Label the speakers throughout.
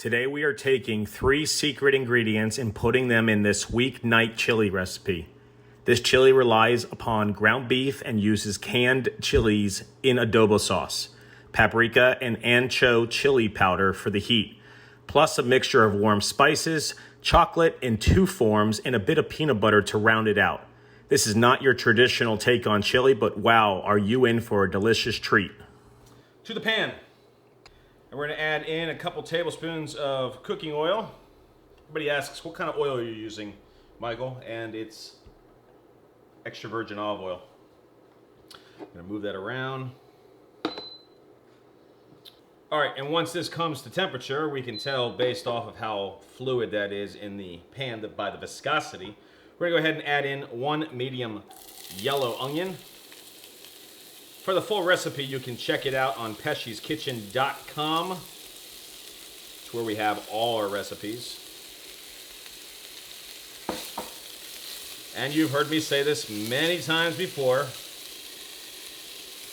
Speaker 1: Today we are taking 3 secret ingredients and putting them in this weeknight chili recipe. This chili relies upon ground beef and uses canned chilies in adobo sauce, paprika and ancho chili powder for the heat, plus a mixture of warm spices, chocolate in 2 forms, and a bit of peanut butter to round it out. This is not your traditional take on chili, but wow, are you in for a delicious treat.
Speaker 2: To the pan. And we're going to add in a couple tablespoons of cooking oil. Everybody asks, what kind of oil are you using, Michael? And it's extra virgin olive oil. I'm going to move that around. All right, and once this comes to temperature, we can tell based off of how fluid that is in the pan by the viscosity. We're going to go ahead and add in 1 medium yellow onion. For the full recipe, you can check it out on pesciskitchen.com. It's where we have all our recipes. And you've heard me say this many times before.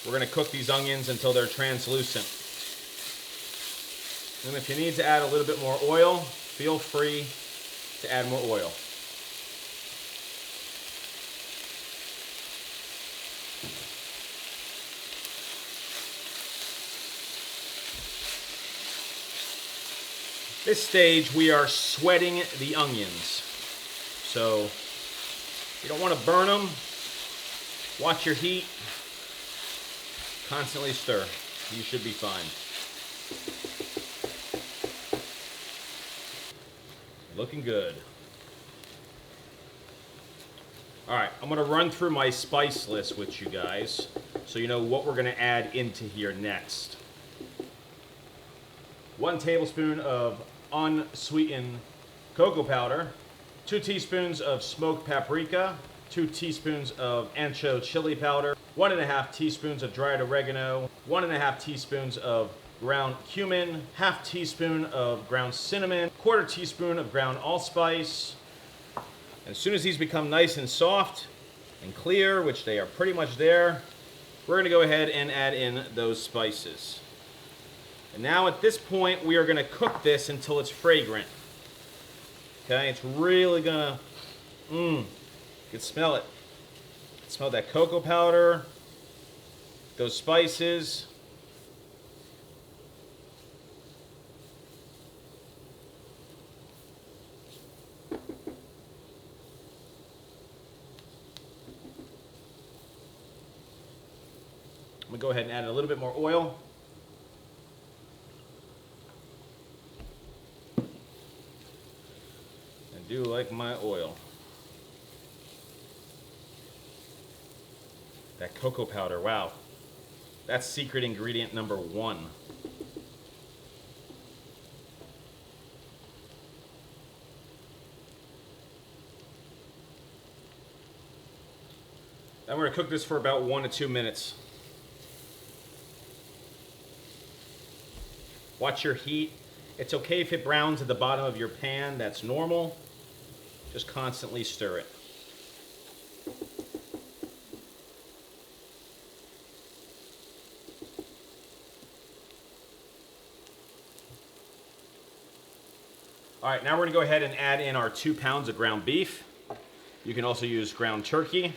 Speaker 2: We're going to cook these onions until they're translucent. And if you need to add a little bit more oil, feel free to add more oil. This stage, we are sweating the onions. So you don't want to burn them. Watch your heat. Constantly stir. You should be fine. Looking good. All right, I'm going to run through my spice list with you guys so you know what we're going to add into here next. 1 tablespoon of unsweetened cocoa powder, 2 teaspoons of smoked paprika, 2 teaspoons of ancho chili powder, 1.5 teaspoons of dried oregano, 1.5 teaspoons of ground cumin, half teaspoon of ground cinnamon, 1/4 teaspoon of ground allspice. As soon as these become nice and soft and clear, which they are pretty much there, we're going to go ahead and add in those spices. And now at this point, we are going to cook this until it's fragrant. Okay, it's really going to, you can smell it. You can smell that cocoa powder, those spices. I'm going to go ahead and add a little bit more oil. Do like my oil. That cocoa powder, wow. That's secret ingredient number 1. Then we're going to cook this for about 1 to 2 minutes. Watch your heat. It's okay if it browns at the bottom of your pan, that's normal. Just constantly stir it. All right, now we're going to go ahead and add in our 2 pounds of ground beef. You can also use ground turkey.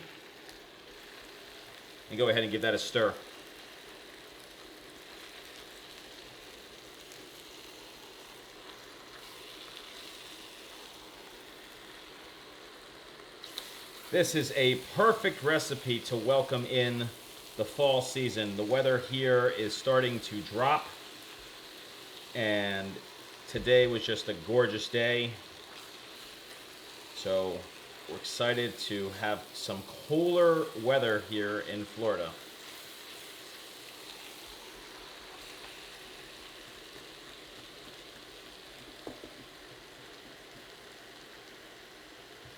Speaker 2: And go ahead and give that a stir. This is a perfect recipe to welcome in the fall season. The weather here is starting to drop, and today was just a gorgeous day. So we're excited to have some cooler weather here in Florida.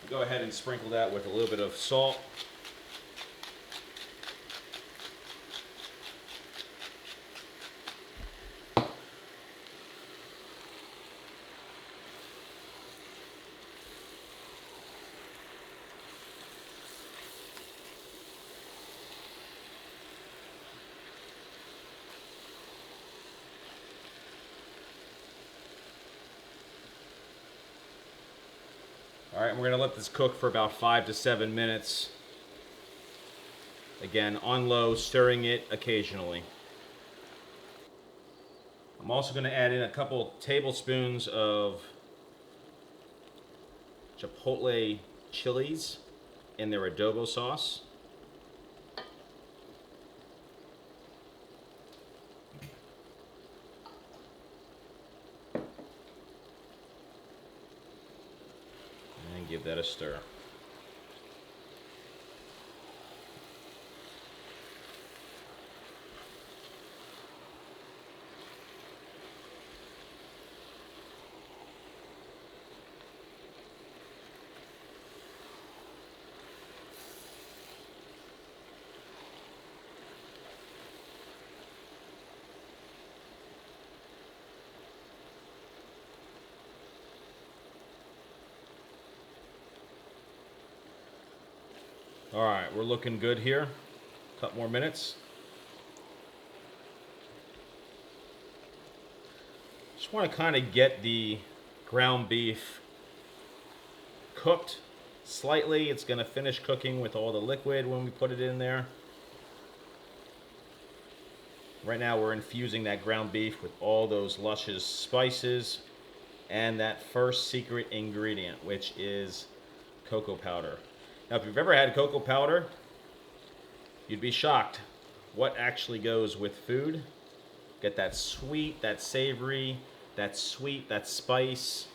Speaker 2: Go ahead and sprinkle that with a little bit of salt. All right, we're gonna let this cook for about 5 to 7 minutes. Again, on low, stirring it occasionally. I'm also gonna add in a couple tablespoons of chipotle chilies in their adobo sauce. And give that a stir. All right, we're looking good here. A couple more minutes. Just want to kind of get the ground beef cooked slightly. It's going to finish cooking with all the liquid when we put it in there. Right now we're infusing that ground beef with all those luscious spices and that first secret ingredient, which is cocoa powder. Now, if you've ever had cocoa powder, you'd be shocked what actually goes with food. Get that sweet, that savory, that sweet, that spice.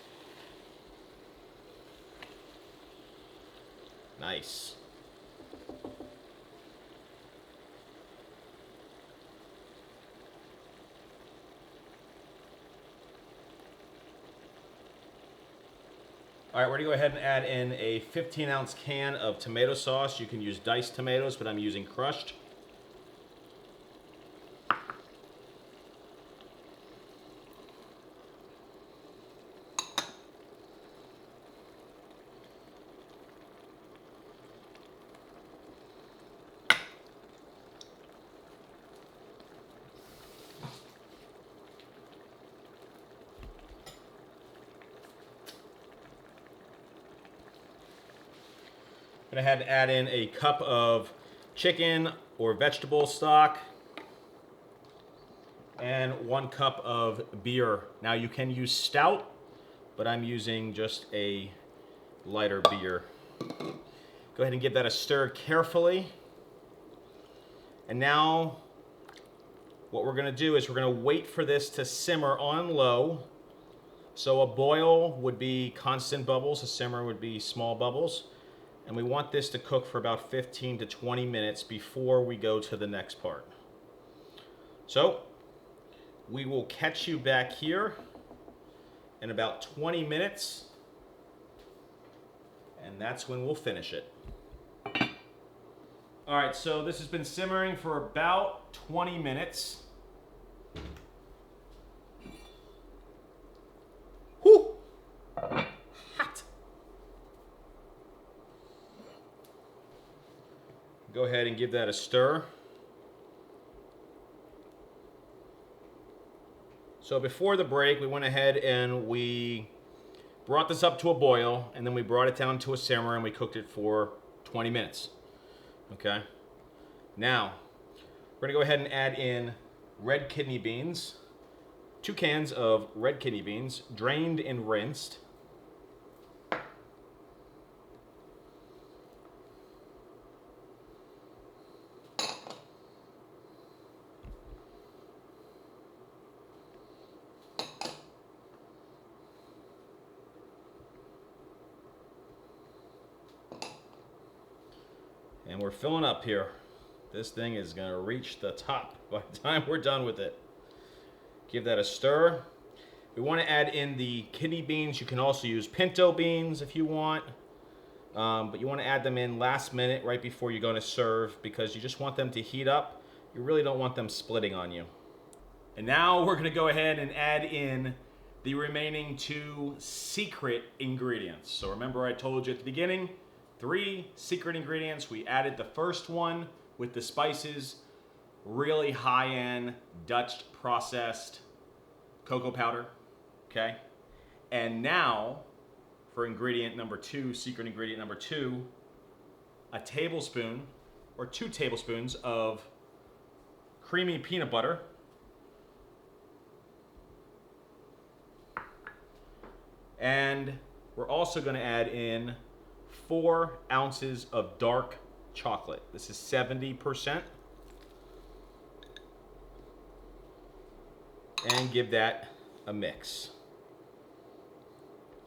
Speaker 2: Nice. All right, we're gonna go ahead and add in a 15-ounce can of tomato sauce. You can use diced tomatoes, but I'm using crushed. I'm gonna have to add in a cup of chicken or vegetable stock and 1 cup of beer. Now you can use stout, but I'm using just a lighter beer. Go ahead and give that a stir carefully. And now what we're gonna do is we're gonna wait for this to simmer on low. So a boil would be constant bubbles, a simmer would be small bubbles. And we want this to cook for about 15 to 20 minutes before we go to the next part. So we will catch you back here in about 20 minutes, and that's when we'll finish it. All right, so this has been simmering for about 20 minutes. Whew! Hot. Go ahead and give that a stir. So before the break, we went ahead and we brought this up to a boil, and then we brought it down to a simmer, and we cooked it for 20 minutes. Okay? Now, we're gonna go ahead and add in red kidney beans. 2 cans of red kidney beans, drained and rinsed. And we're filling up here. This thing is gonna reach the top by the time we're done with it. Give that a stir. We wanna add in the kidney beans. You can also use pinto beans if you want. But you wanna add them in last minute right before you're gonna serve because you just want them to heat up. You really don't want them splitting on you. And now we're gonna go ahead and add in the remaining 2 secret ingredients. So remember I told you at the beginning, 3 secret ingredients. We added the first one with the spices, really high-end Dutch processed cocoa powder, okay? And now for ingredient number 2, secret ingredient number 2, a tablespoon or 2 tablespoons of creamy peanut butter. And we're also going to add in 4 ounces of dark chocolate. This is 70%. And give that a mix.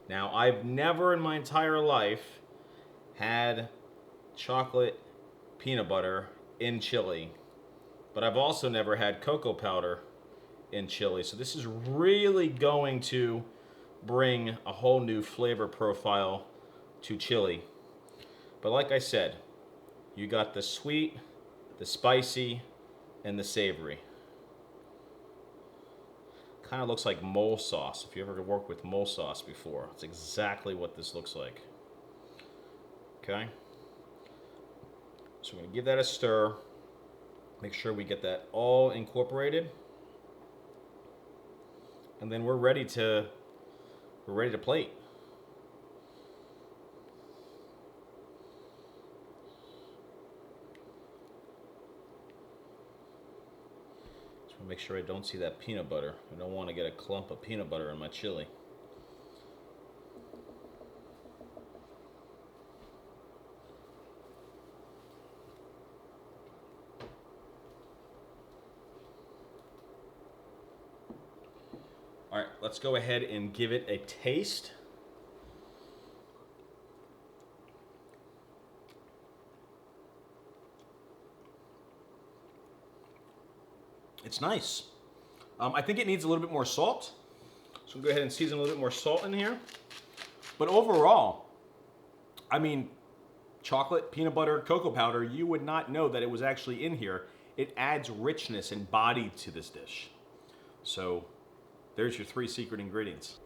Speaker 2: Now, I've never in my entire life had chocolate peanut butter in chili, but I've also never had cocoa powder in chili. So this is really going to bring a whole new flavor profile to chili. But like I said, you got the sweet, the spicy, and the savory. Kind of looks like mole sauce. If you ever worked with mole sauce before, it's exactly what this looks like. Okay? So we're going to give that a stir. Make sure we get that all incorporated. And then we're ready to plate. Make sure I don't see that peanut butter. I don't want to get a clump of peanut butter in my chili. All right, let's go ahead and give it a taste. It's nice. I think it needs a little bit more salt. So we'll go ahead and season a little bit more salt in here. But overall, I mean, chocolate, peanut butter, cocoa powder, you would not know that it was actually in here. It adds richness and body to this dish. So there's your 3 secret ingredients.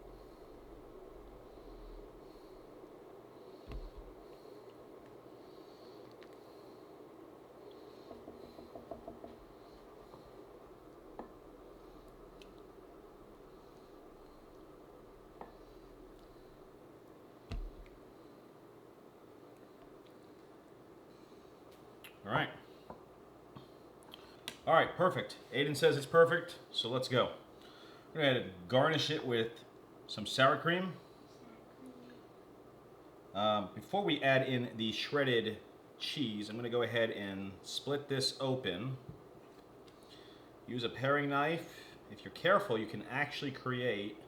Speaker 2: All right. All right, perfect. Aiden says it's perfect, so let's go. We're going to garnish it with some sour cream. Before we add in the shredded cheese, I'm going to go ahead and split this open. Use a paring knife. If you're careful, you can actually create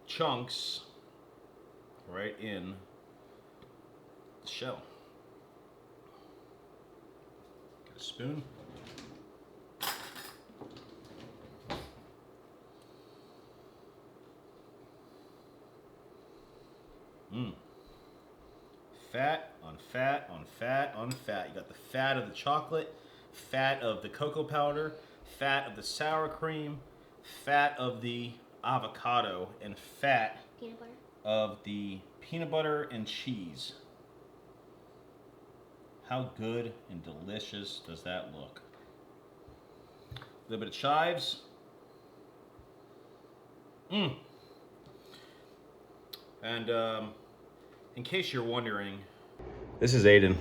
Speaker 2: chunks right in the shell. Get a spoon. Fat on fat on fat on fat. You got the fat of the chocolate, fat of the cocoa powder, fat of the sour cream, fat of the avocado, and fat
Speaker 3: peanut butter
Speaker 2: of the peanut butter and cheese. How good and delicious does that look? A little bit of chives. And in case you're wondering, this is Aiden.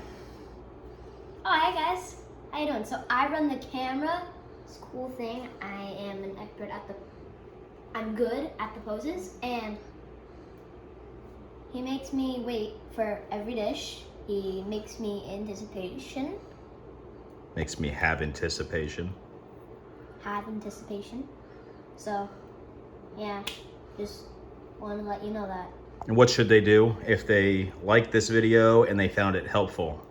Speaker 3: Oh, hi guys. How you doing? So I run the camera. It's a cool thing. I am an expert at I'm good at the poses, and he makes me wait for every dish. He makes me anticipation.
Speaker 2: Makes me have anticipation.
Speaker 3: Have anticipation. So, yeah, just want to let you know that.
Speaker 2: And what should they do if they like this video and they found it helpful?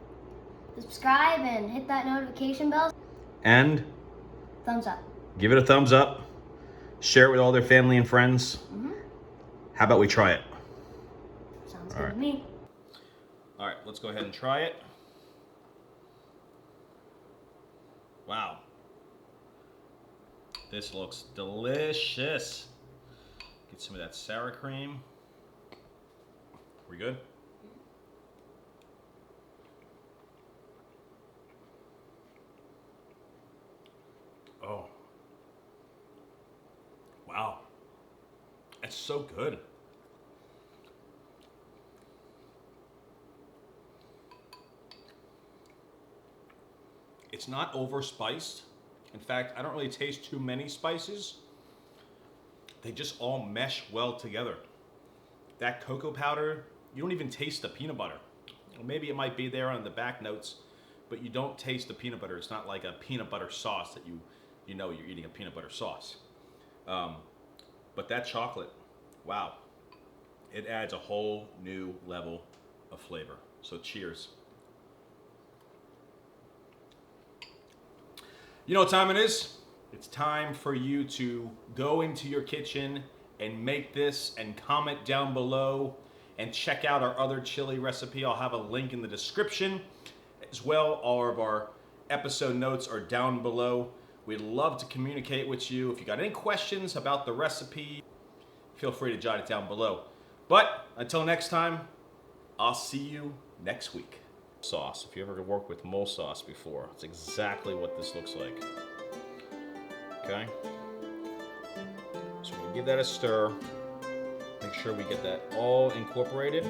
Speaker 3: Subscribe and hit that notification bell.
Speaker 2: And
Speaker 3: Thumbs up.
Speaker 2: give it a thumbs up. Share it with all their family and friends. How about we try it?
Speaker 3: Sounds good to me.
Speaker 2: All right, let's go ahead and try it. Wow. This looks delicious. Get some of that sour cream. We good? Oh. Wow. It's so good. It's not over-spiced. In fact, I don't really taste too many spices. They just all mesh well together. That cocoa powder, you don't even taste the peanut butter. Well, maybe it might be there on the back notes, but you don't taste the peanut butter. It's not like a peanut butter sauce that you know you're eating a peanut butter sauce. But that chocolate, wow, it adds a whole new level of flavor. So cheers. You know what time it is? It's time for you to go into your kitchen and make this and comment down below and check out our other chili recipe. I'll have a link in the description as well. All of our episode notes are down below. We'd love to communicate with you. If you got any questions about the recipe, feel free to jot it down below. But until next time, I'll see you next week. Sauce. If you ever worked with mole sauce before, it's exactly what this looks like. Okay? So we'll give that a stir. Make sure we get that all incorporated.